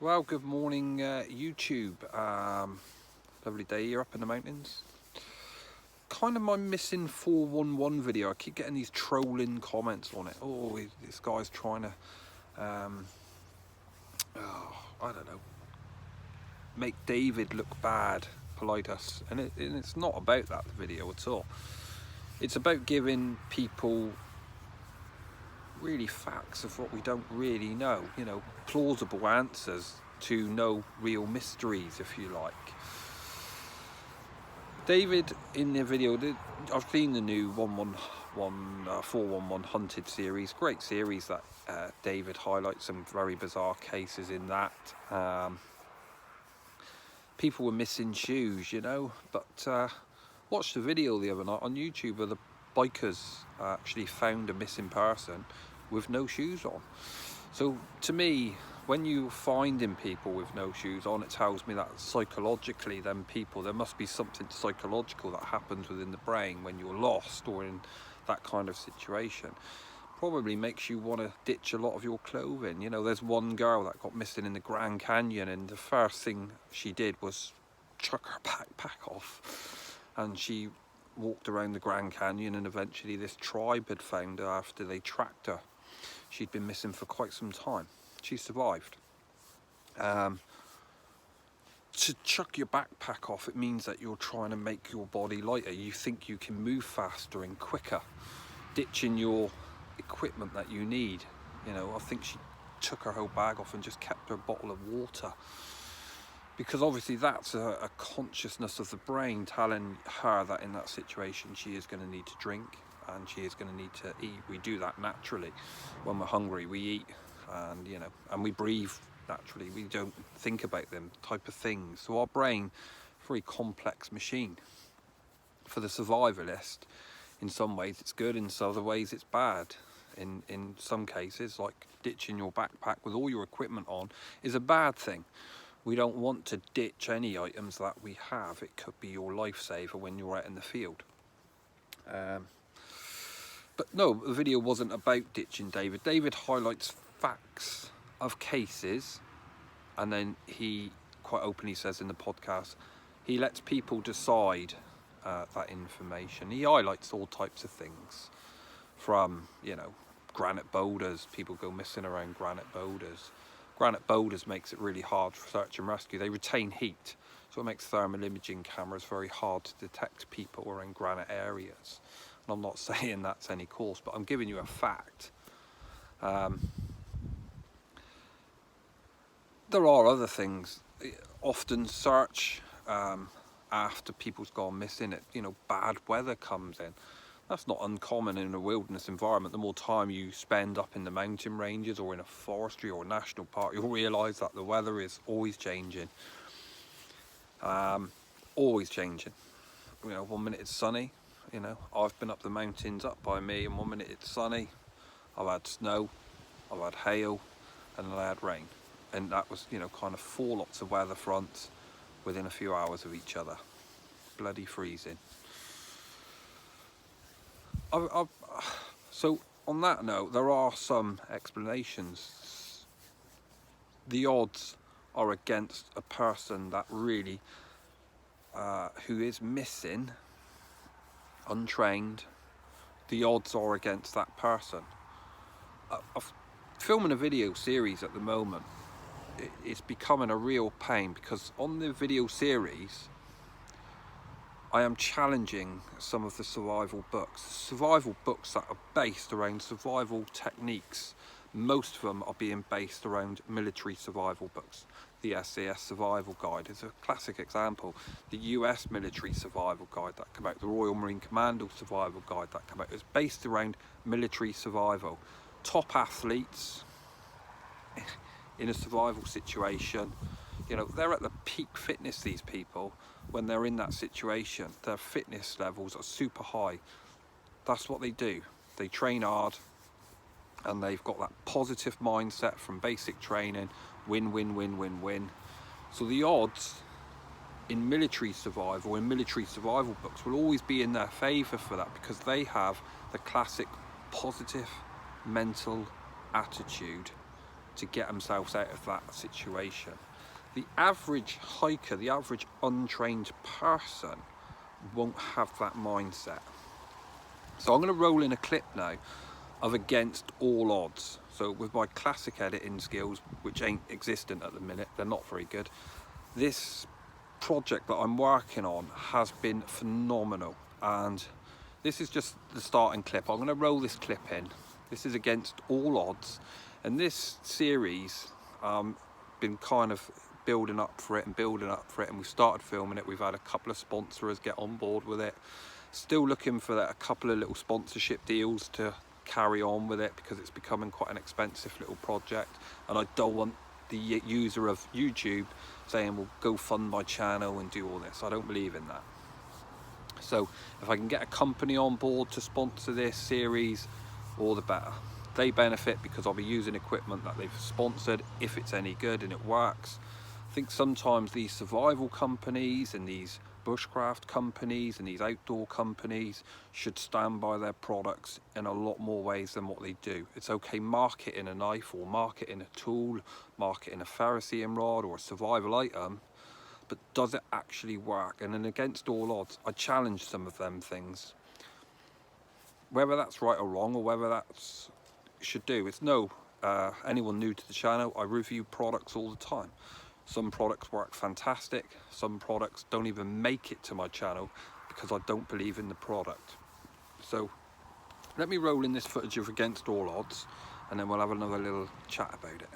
Well, good morning, YouTube. Lovely day here up in the mountains. Kind of my missing 411 video. I keep getting these trolling comments on it. Oh, this guy's trying to, I don't know, make David look bad, polite us. And it's not about that video at all. It's about giving people really facts of what we don't really know, plausible answers to no real mysteries, if you like. David, in the video, I've seen the new 411 Hunted series. Great series that David highlights some very bizarre cases in that. People were missing shoes, but watched the video the other night on YouTube where the bikers actually found a missing person with no shoes on. So to me, when you're finding people with no shoes on, it tells me that psychologically there must be something psychological that happens within the brain when you're lost or in that kind of situation. Probably makes you want to ditch a lot of your clothing. There's one girl that got missing in the Grand Canyon, and the first thing she did was chuck her backpack off, and she walked around the Grand Canyon, and eventually this tribe had found her after they tracked her. She'd been missing for quite some time. She survived. To chuck your backpack off, it means that you're trying to make your body lighter. You think you can move faster and quicker, ditching your equipment that you need. I think she took her whole bag off and just kept her bottle of water, because obviously that's a consciousness of the brain telling her that in that situation she is going to need to drink and she is going to need to eat. We do that naturally. When we're hungry, we eat, and and we breathe naturally. We don't think about them type of things. So our brain, very complex machine. For the survivalist, in some ways it's good, in some other ways it's bad. In some cases, like ditching your backpack with all your equipment on is a bad thing. We don't want to ditch any items that we have. It could be your lifesaver when you're out in the field. But no, the video wasn't about ditching David. David highlights facts of cases, and then he quite openly says in the podcast, he lets people decide that information. He highlights all types of things, from, granite boulders. People go missing around granite boulders. Granite boulders makes it really hard for search and rescue. They retain heat, so it makes thermal imaging cameras very hard to detect people around granite areas. And I'm not saying that's any course, but I'm giving you a fact. There are other things. Often search after people's gone missing. Bad weather comes in. That's not uncommon in a wilderness environment. The more time you spend up in the mountain ranges or in a forestry or a national park, you'll realise that the weather is always changing. Always changing. 1 minute it's sunny. I've been up the mountains up by me, and 1 minute it's sunny. I've had snow, I've had hail, and then I had rain. And that was, kind of 4 lots of weather fronts within a few hours of each other. Bloody freezing. So on that note, there are some explanations. The odds are against a person that really, who is missing, untrained. The odds are against that person. I'm filming a video series at the moment. It's becoming a real pain, because on the video series I am challenging some of the survival books that are based around survival techniques. Most of them are being based around military survival books. The SAS Survival Guide is a classic example. The US Military Survival Guide that came out, the Royal Marine Commando Survival Guide that came out, is based around military survival. Top athletes in a survival situation, they're at the peak fitness, these people. When they're in that situation, their fitness levels are super high. That's what they do. They train hard, and they've got that positive mindset from basic training. Win, win, win, win, win. So the odds in military survival books will always be in their favour for that, because they have the classic positive mental attitude to get themselves out of that situation. The average hiker, the average untrained person won't have that mindset. So I'm going to roll in a clip now of Against All Odds. So with my classic editing skills, which ain't existent at the minute, they're not very good, this project that I'm working on has been phenomenal, and this is just the starting clip. I'm going to roll this clip in. This is Against All Odds, and this series been kind of building up for it, and we've started filming it. We've had a couple of sponsors get on board with it. Still looking for a couple of little sponsorship deals to carry on with it, because it's becoming quite an expensive little project, and I don't want the user of YouTube saying, well, go fund my channel and do all this. I don't believe in that. So if I can get a company on board to sponsor this series, all the better. They benefit because I'll be using equipment that they've sponsored, if it's any good and it works. I think sometimes these survival companies and these bushcraft companies and these outdoor companies should stand by their products in a lot more ways than what they do. It's okay marketing a knife or marketing a tool, marketing a ferrocerium rod or a survival item, but does it actually work? And then Against All Odds, I challenge some of them things. Whether that's right or wrong, or whether that's should do, it's no anyone new to the channel, I review products all the time. Some products work fantastic, some products don't even make it to my channel because I don't believe in the product. So let me roll in this footage of Against All Odds, and then we'll have another little chat about it.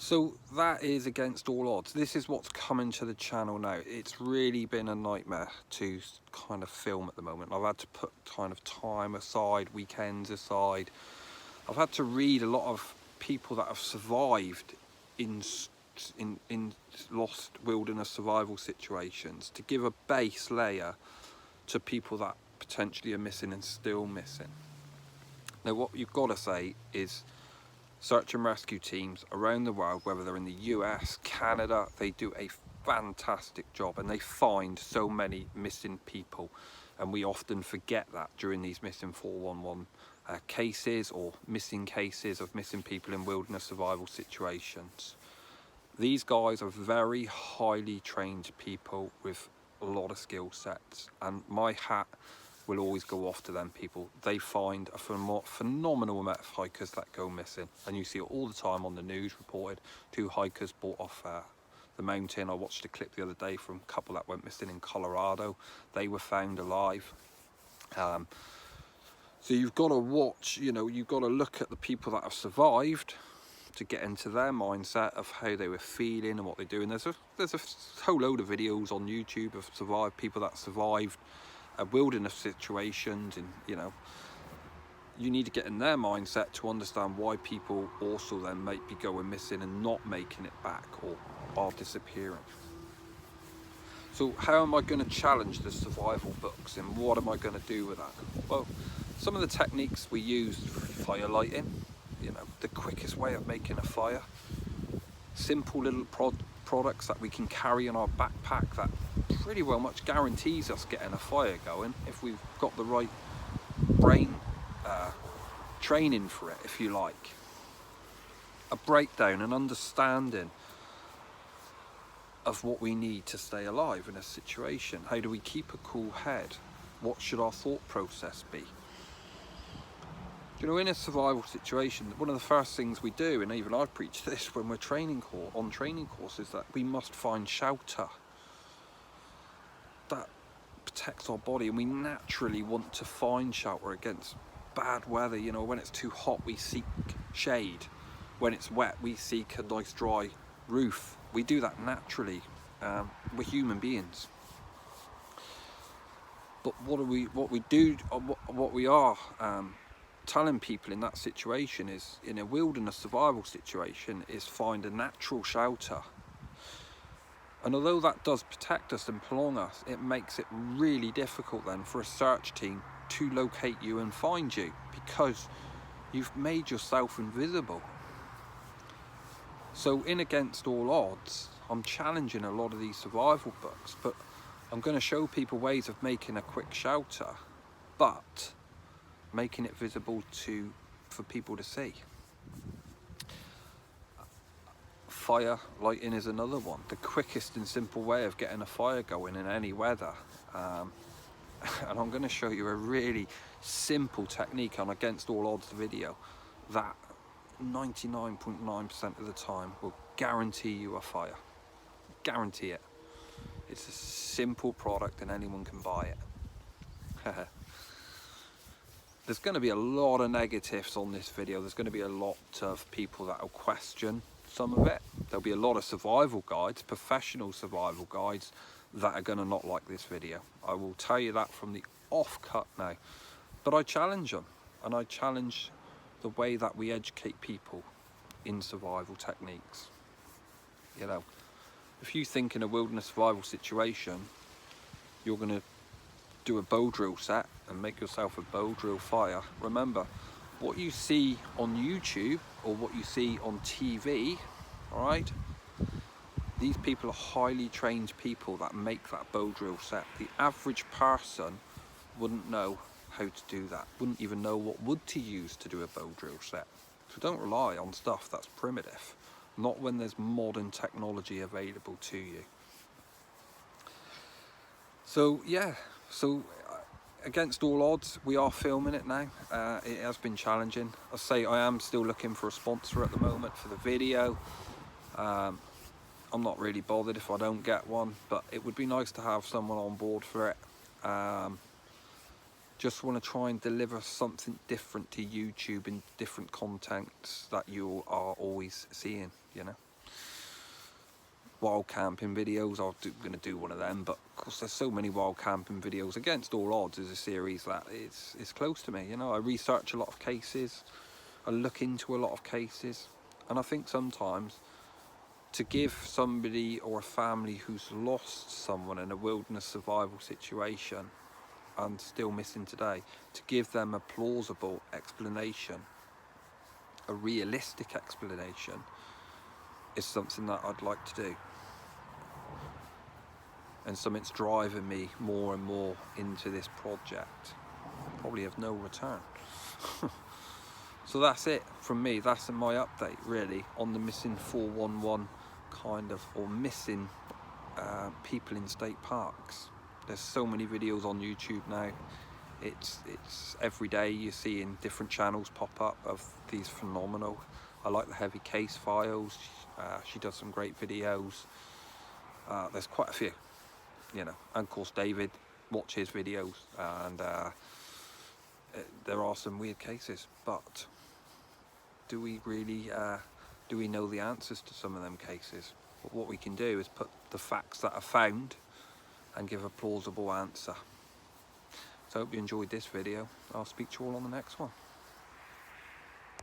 So that is Against All Odds. This is what's coming to the channel now. It's really been a nightmare to kind of film at the moment. I've had to put kind of time aside, weekends aside. I've had to read a lot of people that have survived in lost wilderness survival situations to give a base layer to people that potentially are missing and still missing. Now what you've got to say is, search and rescue teams around the world, whether they're in the US, Canada, they do a fantastic job, and they find so many missing people, and we often forget that during these missing 411 cases or missing cases of missing people in wilderness survival situations. These guys are very highly trained people with a lot of skill sets, and my hat will always go off to them people. They find a phenomenal amount of hikers that go missing, and you see it all the time on the news reported. 2 hikers brought off the mountain. I watched a clip the other day from a couple that went missing in Colorado. They were found alive. So you've got to watch, you know, you've got to look at the people that have survived to get into their mindset of how they were feeling and what they do. And there's a whole load of videos on YouTube of people that survived wilderness situations, and you know, you need to get in their mindset to understand why people also then might be going missing and not making it back or are disappearing. So how am I going to challenge the survival books, and what am I going to do with that? Well, some of the techniques we use: fire lighting, you know, the quickest way of making a fire, simple little products that we can carry in our backpack that pretty well much guarantees us getting a fire going if we've got the right brain training for it, if you like. A breakdown, an understanding of what we need to stay alive in a situation. How do we keep a cool head? What should our thought process be? You know, in a survival situation, one of the first things we do, and even I preach this when we're on training courses, that we must find shelter. That protects our body, and we naturally want to find shelter against bad weather. You know, when it's too hot, we seek shade. when it's wet, we seek a nice dry roof. We do that naturally. We're human beings. But what we are telling people in that situation is, in a wilderness survival situation, is find a natural shelter. And although that does protect us and prolong us, it makes it really difficult then for a search team to locate you and find you, because you've made yourself invisible. So in Against All Odds, I'm challenging a lot of these survival books, but I'm going to show people ways of making a quick shelter, but making it visible for people to see. Fire lighting is another one. The quickest and simple way of getting a fire going in any weather. And I'm going to show you a really simple technique on Against All Odds video that 99.9% of the time will guarantee you a fire. Guarantee it. It's a simple product and anyone can buy it. There's going to be a lot of negatives on this video. There's going to be a lot of people that will question some of it. There'll be a lot of survival guides, professional survival guides, that are going to not like this video. I will tell you that from the off-cut now. But I challenge them, and I challenge the way that we educate people in survival techniques. You know, if you think in a wilderness survival situation, you're going to do a bow drill set and make yourself a bow drill fire, remember, what you see on YouTube or what you see on TV, all right, these people are highly trained people that make that bow drill set. The average person wouldn't know how to do that, wouldn't even know what wood to use to do a bow drill set. So don't rely on stuff that's primitive, not when there's modern technology available to you. So yeah, Against All Odds, we are filming it now. It has been challenging. I say I am still looking for a sponsor at the moment for the video. I'm not really bothered if I don't get one, but it would be nice to have someone on board for it. Just want to try and deliver something different to YouTube and different contents that you are always seeing, you know. Wild camping videos, I'm going to do one of them, but of course there's so many wild camping videos. Against All Odds is a series that it's close to me, you know. I research a lot of cases, I look into a lot of cases, and I think sometimes to give somebody or a family who's lost someone in a wilderness survival situation and still missing today, to give them a plausible explanation, a realistic explanation, is something that I'd like to do. And something's driving me more and more into this project. Probably of no return. So that's it from me. That's my update really on the missing 411 kind of, or missing people in state parks. There's so many videos on YouTube now. It's every day you're seeing different channels pop up of these phenomenal. I like the Heavy Case Files. She does some great videos. There's quite a few, you know. And of course David, watch his videos, and there are some weird cases, but do we really do we know the answers to some of them cases? But what we can do is put the facts that are found and give a plausible answer. So I hope you enjoyed this video. I'll speak to you all on the next one.